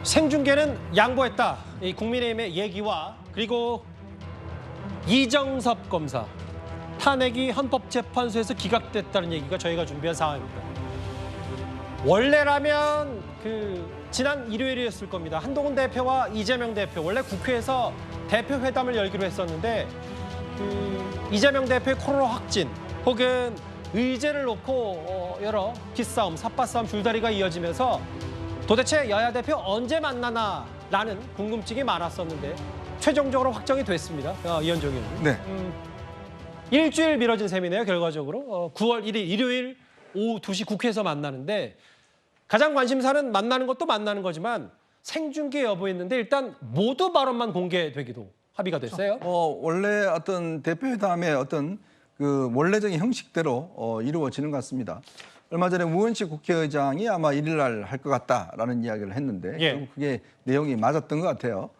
생중계는 양보했다. 이 국민의힘의 얘기와 그리고 이정섭 검사 탄핵이 헌법재판소에서 기각됐다는 얘기가 저희가 준비한 상황입니다. 원래라면 지난 일요일이었을 겁니다. 한동훈 대표와 이재명 대표 원래 국회에서 대표 회담을 열기로 했었는데 이재명 대표의 코로나 확진 혹은 의제를 놓고 여러 기싸움, 삿바싸움, 줄다리가 이어지면서 도대체 여야 대표 언제 만나나라는 궁금증이 많았었는데 최종적으로 확정이 됐습니다. 이현종 의원님. 네. 일주일 미뤄진 셈이네요. 결과적으로 9월 1일 일요일 오후 2시 국회에서 만나는데 가장 관심사는 만나는 것도 만나는 거지만 생중계 여부였는데 일단 모두 발언만 공개되기도 합의가 됐어요. 원래 어떤 대표회담의 어떤 그 원래적인 형식대로 이루어지는 것 같습니다. 얼마 전에 우원식 국회의장이 아마 1일 날 할 것 같다라는 이야기를 했는데 결국 그게 내용이 맞았던 것 같아요.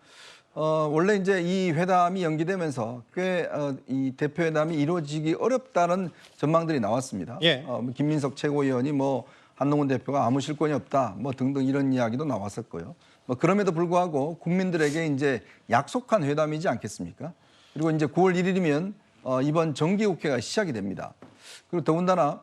원래 이제 이 회담이 연기되면서 꽤 이 대표회담이 이루어지기 어렵다는 전망들이 나왔습니다. 김민석 최고위원이 뭐 한동훈 대표가 아무 실권이 없다, 뭐 등등 이런 이야기도 나왔었고요. 뭐 그럼에도 불구하고 국민들에게 이제 약속한 회담이지 않겠습니까? 그리고 이제 9월 1일이면 이번 정기국회가 시작이 됩니다. 그리고 더군다나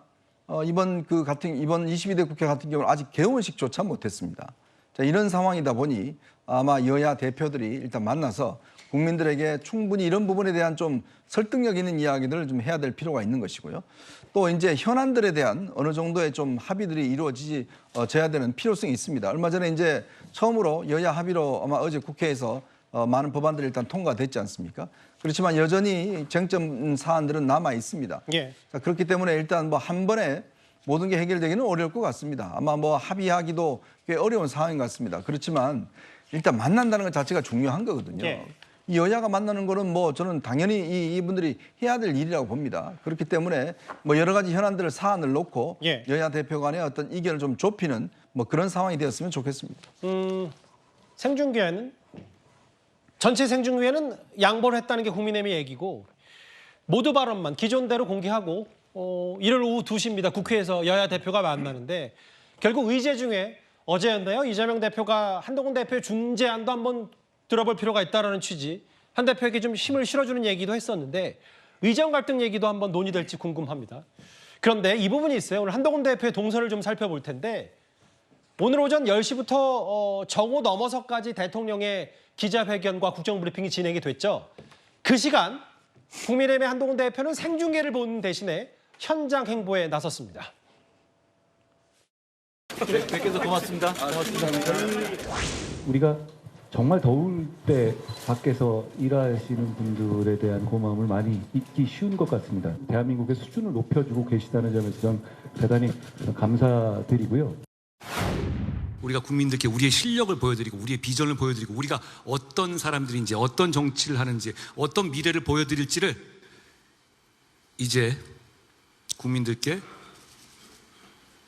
이번 22대 국회 같은 경우는 아직 개원식조차 못했습니다. 자, 이런 상황이다 보니 아마 여야 대표들이 일단 만나서 국민들에게 충분히 이런 부분에 대한 좀 설득력 있는 이야기들을 좀 해야 될 필요가 있는 것이고요. 또 이제 현안들에 대한 어느 정도의 좀 합의들이 이루어져야 되는 필요성이 있습니다. 얼마 전에 이제 처음으로 여야 합의로 아마 어제 국회에서 많은 법안들이 일단 통과됐지 않습니까? 그렇지만 여전히 쟁점 사안들은 남아 있습니다. 자, 그렇기 때문에 일단 뭐 한 번에 모든 게 해결되기는 어려울 것 같습니다. 아마 뭐 합의하기도 꽤 어려운 상황인 것 같습니다. 그렇지만 일단 만난다는 것 자체가 중요한 거거든요. 이 여야가 만나는 거는 뭐 저는 당연히 이분들이 해야 될 일이라고 봅니다. 그렇기 때문에 뭐 여러 가지 현안들을 사안을 놓고 여야 대표 간의 어떤 이견을 좀 좁히는 뭐 그런 상황이 되었으면 좋겠습니다. 생중계는 전체 생중계는 양보를 했다는 게 국민의힘의 얘기고 모두 발언만 기존대로 공개하고 일요일 오후 2시입니다. 국회에서 여야 대표가 만나는데 결국 의제 중에 어제였나요? 이재명 대표가 한동훈 대표의 중재안도 한번 들어볼 필요가 있다는 취지, 한 대표에게 좀 힘을 실어주는 얘기도 했었는데 의정 갈등 얘기도 한번 논의될지 궁금합니다. 그런데 이 부분이 있어요. 오늘 한동훈 대표의 동선을 좀 살펴볼 텐데 오늘 오전 10시부터 정오 넘어서까지 대통령의 기자회견과 국정브리핑이 진행이 됐죠. 그 시간 국민의힘의 한동훈 대표는 생중계를 보는 대신에 현장 행보에 나섰습니다. 네, 뵙겠습니다. 고맙습니다. 고맙습니다. 우리가 정말 더울 때 밖에서 일하시는 분들에 대한 고마움을 많이 잊기 쉬운 것 같습니다. 대한민국의 수준을 높여주고 계시다는 점에서 전 대단히 감사드리고요. 우리가 국민들께 우리의 실력을 보여드리고 우리의 비전을 보여드리고 우리가 어떤 사람들인지 어떤 정치를 하는지 어떤 미래를 보여드릴지를 이제 국민들께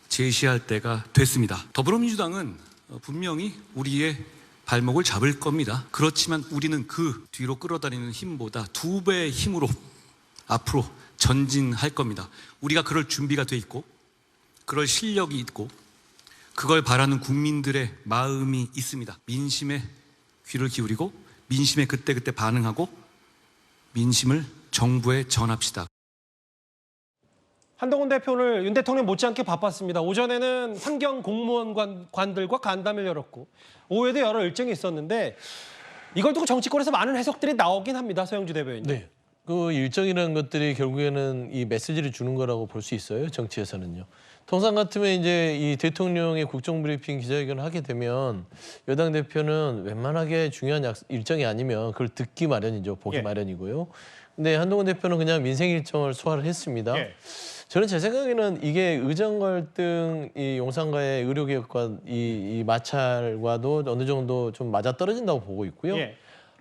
제시할 때가 됐습니다. 더불어민주당은 분명히 우리의 발목을 잡을 겁니다. 그렇지만 우리는 그 뒤로 끌어다니는 힘보다 2배의 힘으로 앞으로 전진할 겁니다. 우리가 그럴 준비가 돼 있고 그럴 실력이 있고 그걸 바라는 국민들의 마음이 있습니다. 민심에 귀를 기울이고 민심에 그때그때 반응하고 민심을 정부에 전합시다. 한동훈 대표 오늘 윤 대통령 못지않게 바빴습니다. 오전에는 환경 공무원관들과 간담회를 열었고 오후에도 여러 일정이 있었는데 이걸 두고 정치권에서 많은 해석들이 나오긴 합니다. 서영주 대변인. 네. 그 일정이라는 것들이 결국에는 이 메시지를 주는 거라고 볼 수 있어요. 정치에서는요. 통상 같으면 이제 이 대통령의 국정브리핑 기자회견을 하게 되면 여당 대표는 웬만하게 중요한 일정이 아니면 그걸 듣기 마련이죠. 보기 마련이고요. 근데 한동훈 대표는 그냥 민생 일정을 소화를 했습니다. 저는 제 생각에는 이게 의정 갈등, 이 용산과의 의료개혁과 이 마찰과도 어느 정도 좀 맞아떨어진다고 보고 있고요.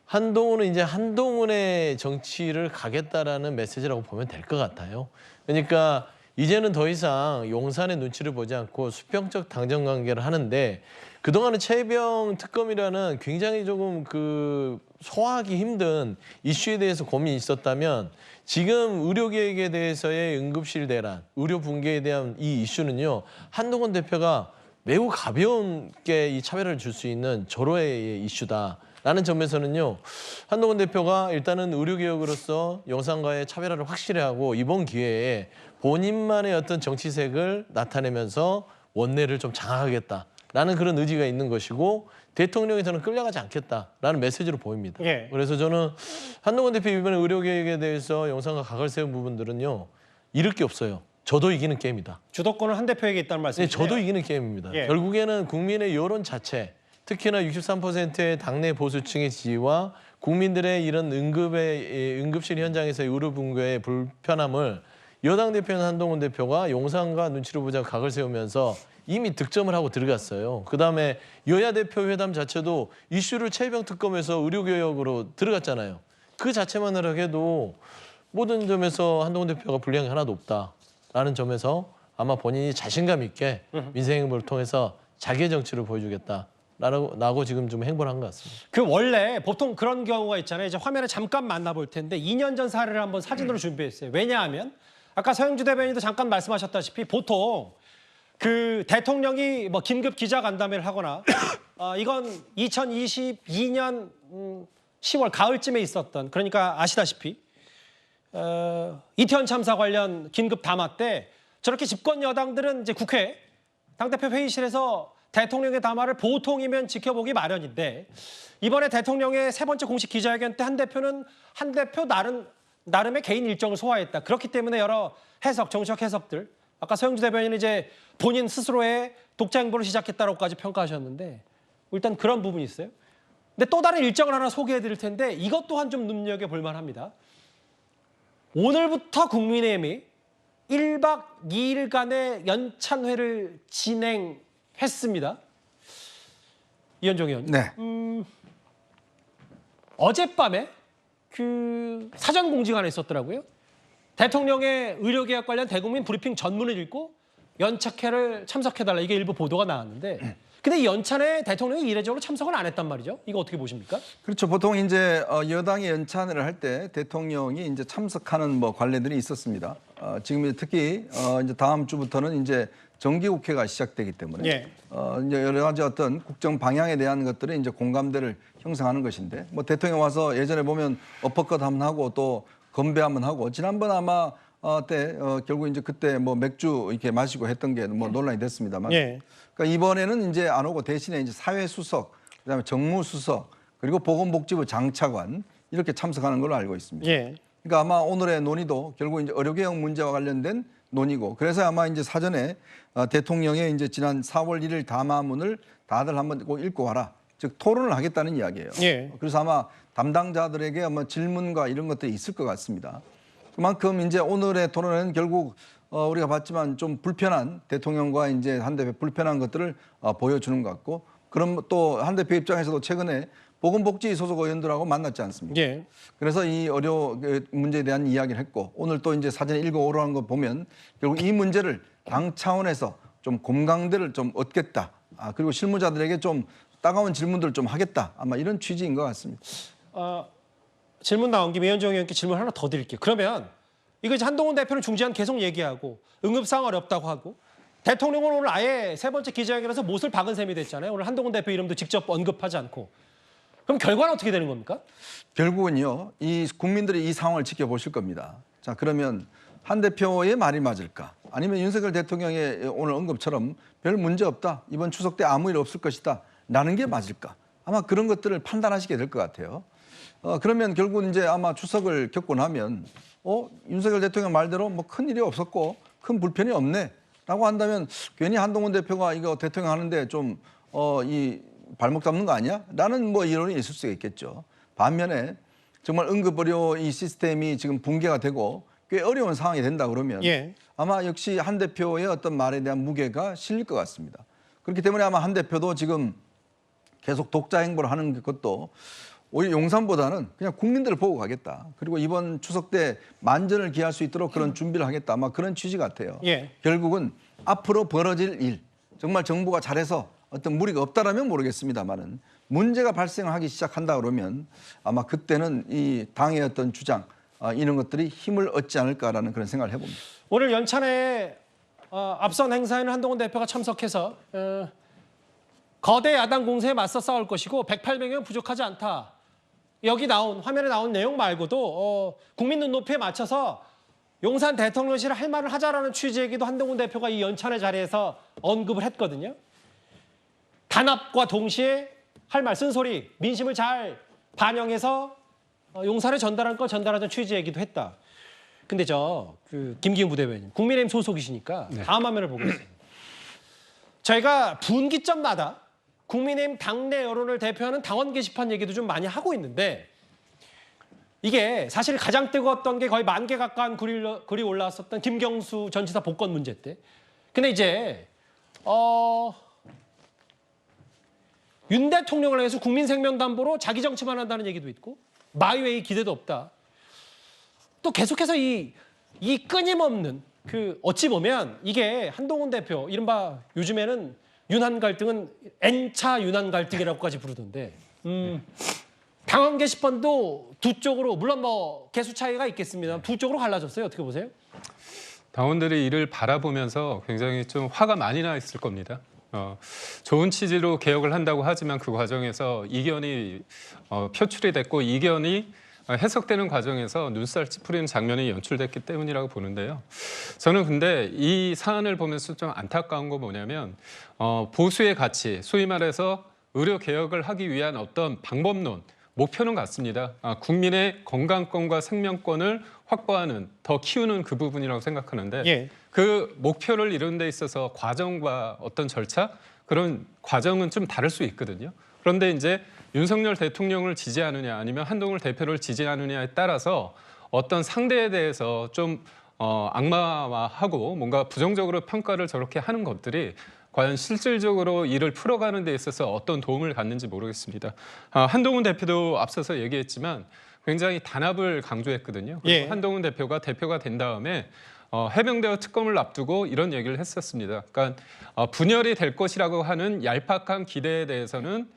한동훈은 이제 한동훈의 정치를 가겠다라는 메시지라고 보면 될 것 같아요. 그러니까 이제는 더 이상 용산의 눈치를 보지 않고 수평적 당정 관계를 하는데 그동안은 최혜병 특검이라는 굉장히 조금 소화하기 힘든 이슈에 대해서 고민이 있었다면 지금 의료계획에 대해서의 응급실 대란, 의료 붕괴에 대한 이 이슈는요. 한동훈 대표가 매우 가볍게 이 차별을 줄 수 있는 절호의 이슈다라는 점에서는요. 한동훈 대표가 일단은 의료개혁으로서 영상과의 차별화를 확실히 하고 이번 기회에 본인만의 어떤 정치색을 나타내면서 원내를 좀 장악하겠다라는 그런 의지가 있는 것이고 대통령이 저는 끌려가지 않겠다라는 메시지로 보입니다. 예. 그래서 저는 한동훈 대표 이번에 의료개혁에 대해서 영상과 각을 세운 부분들은요. 잃을 게 없어요. 저도 이기는 게임이다. 주도권은 한 대표에게 있다는 네, 말씀이시네요. 저도 이기는 게임입니다. 예. 결국에는 국민의 여론 자체, 특히나 63%의 당내 보수층의 지지와 국민들의 이런 응급실 현장에서의 의료 붕괴의 불편함을 여당 대표는 한동훈 대표가 용산과 눈치를 보자 각을 세우면서 이미 득점을 하고 들어갔어요. 그다음에 여야 대표 회담 자체도 이슈를 최병 특검에서 의료개혁으로 들어갔잖아요. 그 자체만으로 해도 모든 점에서 한동훈 대표가 불리한 게 하나도 없다라는 점에서 아마 본인이 자신감 있게 민생 행보를 통해서 자기의 정치를 보여주겠다라고 지금 좀 행보를 한 것 같습니다. 그 원래 보통 그런 경우가 있잖아요. 이제 화면을 잠깐 만나볼 텐데 2년 전 사례를 한번 사진으로 준비했어요. 왜냐하면 아까 서영주 대변인도 잠깐 말씀하셨다시피 보통 그 대통령이 뭐 긴급 기자간담회를 하거나 이건 2022년 10월 가을쯤에 있었던 그러니까 아시다시피 이태원 참사 관련 긴급 담화 때 저렇게 집권 여당들은 이제 국회 당대표 회의실에서 대통령의 담화를 보통이면 지켜보기 마련인데 이번에 대통령의 세 번째 공식 기자회견 때 한 대표는 한 대표 나름의 개인 일정을 소화했다. 그렇기 때문에 여러 해석, 정치적 해석들 아까 서영주 대변인은 이제 본인 스스로의 독자 행보를 시작했다고까지 평가하셨는데 일단 그런 부분이 있어요. 근데 또 다른 일정을 하나 소개해드릴 텐데 이것 또한 좀 눈여겨볼 만합니다. 오늘부터 국민의힘이 1박 2일간의 연찬회를 진행했습니다. 이현종 의원. 네. 어젯밤에 그 사전 공지가 하나 있었더라고요. 대통령의 의료개혁 관련 대국민 브리핑 전문을 읽고 연찬회를 참석해달라. 이게 일부 보도가 나왔는데 근데 이 연찬회 대통령이 이례적으로 참석을 안 했단 말이죠. 이거 어떻게 보십니까? 그렇죠. 보통 이제 여당이 연찬회를 할 때 대통령이 이제 참석하는 뭐 관례들이 있었습니다. 지금 특히 이제 다음 주부터는 이제 정기국회가 시작되기 때문에 예. 이제 여러 가지 어떤 국정 방향에 대한 것들이 이제 공감대를 형성하는 것인데 뭐 대통령 와서 예전에 보면 어퍼컷 한번 하고 또 건배 한번 하고 지난번 아마 때 결국 이제 그때 뭐 맥주 이렇게 마시고 했던 게 뭐 논란이 됐습니다만. 예. 그러니까 이번에는 이제 안 오고 대신에 이제 사회수석, 그다음에 정무수석, 그리고 보건복지부 장차관 이렇게 참석하는 걸로 알고 있습니다. 예. 그러니까 아마 오늘의 논의도 결국 이제 의료개혁 문제와 관련된 논의고, 그래서 아마 이제 사전에 대통령의 이제 지난 4월 1일 담화문을 다들 한번 꼭 읽고 와라, 즉 토론을 하겠다는 이야기예요. 예. 그래서 아마 담당자들에게 아마 질문과 이런 것들이 있을 것 같습니다. 그만큼 이제 오늘의 토론은 결국 우리가 봤지만 좀 불편한 대통령과 이제 한 대표 불편한 것들을 보여주는 것 같고, 그럼 또 한 대표 입장에서도 최근에 보건복지 소속 의원들하고 만났지 않습니까? 예. 그래서 이 의료 문제에 대한 이야기를 했고, 오늘 또 이제 사전에 읽어오라는 거 보면 결국 이 문제를 당 차원에서 좀 공감대를 좀 얻겠다. 그리고 실무자들에게 좀 따가운 질문들을 좀 하겠다. 아마 이런 취지인 것 같습니다. 질문 나온 김에 이현정 의원께 질문 하나 더 드릴게요. 그러면 이거 이제 한동훈 대표는 중재안 계속 얘기하고 응급상황 어렵다고 하고 대통령은 오늘 아예 세 번째 기자회견에서 못을 박은 셈이 됐잖아요. 오늘 한동훈 대표 이름도 직접 언급하지 않고. 그럼 결과는 어떻게 되는 겁니까? 결국은요, 이 국민들이 이 상황을 지켜보실 겁니다. 자, 그러면 한 대표의 말이 맞을까? 아니면 윤석열 대통령의 오늘 언급처럼 별 문제 없다, 이번 추석 때 아무 일 없을 것이다 라는 게 맞을까? 아마 그런 것들을 판단하시게 될 것 같아요. 그러면 결국 이제 아마 추석을 겪고 나면 윤석열 대통령 말대로 뭐 큰 일이 없었고 큰 불편이 없네 라고 한다면 괜히 한동훈 대표가 이거 대통령 하는데 좀 이 발목 잡는 거 아니야? 라는 뭐 이론이 있을 수가 있겠죠. 반면에 정말 응급의료 이 시스템이 지금 붕괴가 되고 꽤 어려운 상황이 된다 그러면 예. 아마 역시 한 대표의 어떤 말에 대한 무게가 실릴 것 같습니다. 그렇기 때문에 아마 한 대표도 지금 계속 독자 행보를 하는 것도 오히려 용산보다는 그냥 국민들을 보고 가겠다. 그리고 이번 추석 때 만전을 기할 수 있도록 그런 준비를 하겠다. 아마 그런 취지 같아요. 예. 결국은 앞으로 벌어질 일, 정말 정부가 잘해서 어떤 무리가 없다라면 모르겠습니다만은 문제가 발생하기 시작한다 그러면 아마 그때는 이 당의 어떤 주장 이런 것들이 힘을 얻지 않을까라는 그런 생각을 해봅니다. 오늘 연찬회 앞선 행사에는 한동훈 대표가 참석해서 거대 야당 공세에 맞서 싸울 것이고 108명이면 부족하지 않다. 여기 화면에 나온 내용 말고도 국민 눈높이에 맞춰서 용산 대통령실에 할 말을 하자라는 취지 얘기도 한동훈 대표가 이 연찬회 자리에서 언급을 했거든요. 단합과 동시에 할 말 쓴소리, 민심을 잘 반영해서 용산에 전달하자는 취지 얘기도 했다. 근데 김기훈 부대변인, 국민의힘 소속이시니까 다음 화면을 보겠습니다. 저희가 분기점마다 국민의힘 당내 여론을 대표하는 당원 게시판 얘기도 좀 많이 하고 있는데 이게 사실 가장 뜨거웠던 게 거의 10,000개 가까운 글이 올라왔었던 김경수 전 지사 복권 문제 때. 근데 이제 윤 대통령을 향해서 국민생명담보로 자기 정치만 한다는 얘기도 있고 마이웨이 기대도 없다. 또 계속해서 이 끊임없는 어찌 보면 이게 한동훈 대표 이른바 요즘에는 윤한 갈등은 N차 윤한 갈등이라고까지 부르던데 당원 게시판도 두 쪽으로 물론 뭐 개수 차이가 있겠습니다. 두 쪽으로 갈라졌어요. 어떻게 보세요? 당원들이 이를 바라보면서 굉장히 좀 화가 많이 나 있을 겁니다. 좋은 취지로 개혁을 한다고 하지만 그 과정에서 이견이 표출이 됐고 이견이 해석되는 과정에서 눈살 찌푸리는 장면이 연출됐기 때문이라고 보는데요. 저는 근데 이 사안을 보면서 좀 안타까운 거 뭐냐면 보수의 가치, 소위 말해서 의료 개혁을 하기 위한 어떤 방법론, 목표는 같습니다. 국민의 건강권과 생명권을 확보하는, 더 키우는 그 부분이라고 생각하는데 예. 그 목표를 이루는 데 있어서 과정과 어떤 절차, 그런 과정은 좀 다를 수 있거든요. 그런데 이제 윤석열 대통령을 지지하느냐 아니면 한동훈 대표를 지지하느냐에 따라서 어떤 상대에 대해서 좀 악마화하고 뭔가 부정적으로 평가를 저렇게 하는 것들이 과연 실질적으로 일을 풀어가는 데 있어서 어떤 도움을 갖는지 모르겠습니다. 한동훈 대표도 앞서서 얘기했지만 굉장히 단합을 강조했거든요. 그리고 예. 한동훈 대표가 된 다음에 해병대와 특검을 앞두고 이런 얘기를 했었습니다. 그러니까 분열이 될 것이라고 하는 얄팍한 기대에 대해서는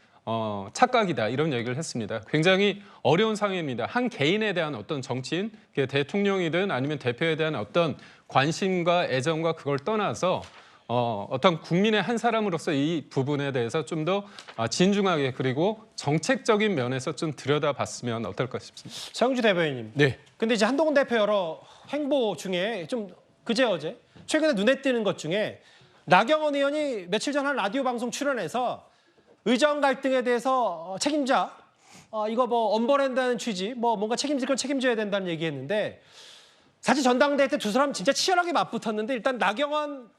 착각이다 이런 얘기를 했습니다. 굉장히 어려운 상황입니다. 한 개인에 대한 어떤 정치인, 그게 대통령이든 아니면 대표에 대한 어떤 관심과 애정과 그걸 떠나서 어떤 국민의 한 사람으로서 이 부분에 대해서 좀 더 진중하게 그리고 정책적인 면에서 좀 들여다봤으면 어떨까 싶습니다. 서영주 대변인님. 네. 근데 이제 한동훈 대표 여러 행보 중에 좀 어제 최근에 눈에 띄는 것 중에 나경원 의원이 며칠 전 한 라디오 방송 출연해서 의정 갈등에 대해서 책임자 이거 뭐 엄벌한다는 취지 뭔가 책임질 건 책임져야 된다는 얘기했는데 사실 전당대회 때 두 사람 진짜 치열하게 맞붙었는데 일단 나경원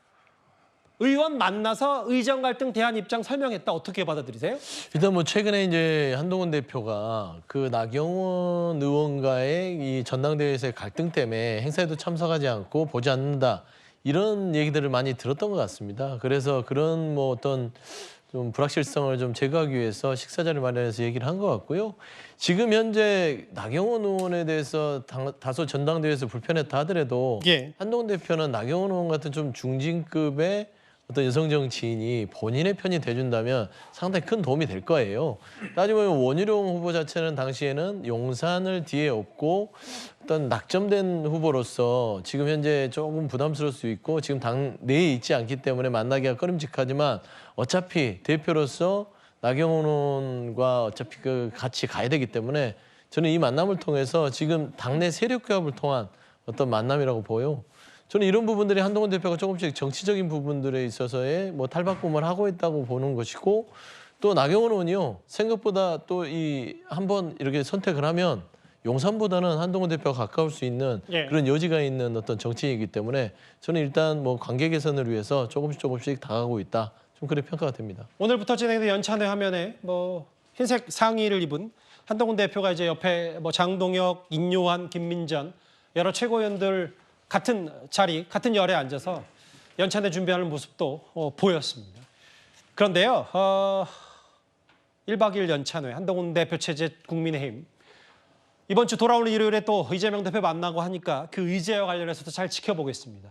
의원 만나서 의정 갈등 대안 입장 설명했다. 어떻게 받아들이세요? 일단 뭐 최근에 이제 한동훈 대표가 그 나경원 의원과의 이 전당대회에서의 갈등 때문에 행사에도 참석하지 않고 보지 않는다. 이런 얘기들을 많이 들었던 것 같습니다. 그래서 그런 뭐 어떤 좀 불확실성을 좀 제거하기 위해서 식사자를 마련해서 얘기를 한 것 같고요. 지금 현재 나경원 의원에 대해서 다소 전당대회에서 불편했다 하더라도 예. 한동훈 대표는 나경원 의원 같은 좀 중진급의 어떤 여성 정치인이 본인의 편이 돼준다면 상당히 큰 도움이 될 거예요. 따지고 보면 원희룡 후보 자체는 당시에는 용산을 뒤에 업고 어떤 낙점된 후보로서 지금 현재 조금 부담스러울 수 있고 지금 당 내에 있지 않기 때문에 만나기가 꺼림직하지만 어차피 대표로서 나경원 의원과 어차피 같이 가야 되기 때문에 저는 이 만남을 통해서 지금 당내 세력 교합을 통한 어떤 만남이라고 보여요. 저는 이런 부분들이 한동훈 대표가 조금씩 정치적인 부분들에 있어서의 뭐 탈바꿈을 하고 있다고 보는 것이고 또 나경원 의원이요. 생각보다 또 한번 이렇게 선택을 하면 용산보다는 한동훈 대표가 가까울 수 있는 예. 그런 여지가 있는 어떤 정치인이기 때문에 저는 일단 뭐 관계 개선을 위해서 조금씩 다가가고 있다. 좀 그렇게 평가가 됩니다. 오늘부터 진행된 연찬회 화면에 흰색 상의를 입은 한동훈 대표가 이제 옆에 장동혁, 인요한, 김민전 여러 최고위원들 같은 자리, 같은 열에 앉아서 연찬회 준비하는 모습도 보였습니다. 그런데요, 1박 2일 연찬회, 한동훈 대표 체제 국민의힘. 이번 주 돌아오는 일요일에 또 이재명 대표 만나고 하니까 그 의제와 관련해서도 잘 지켜보겠습니다.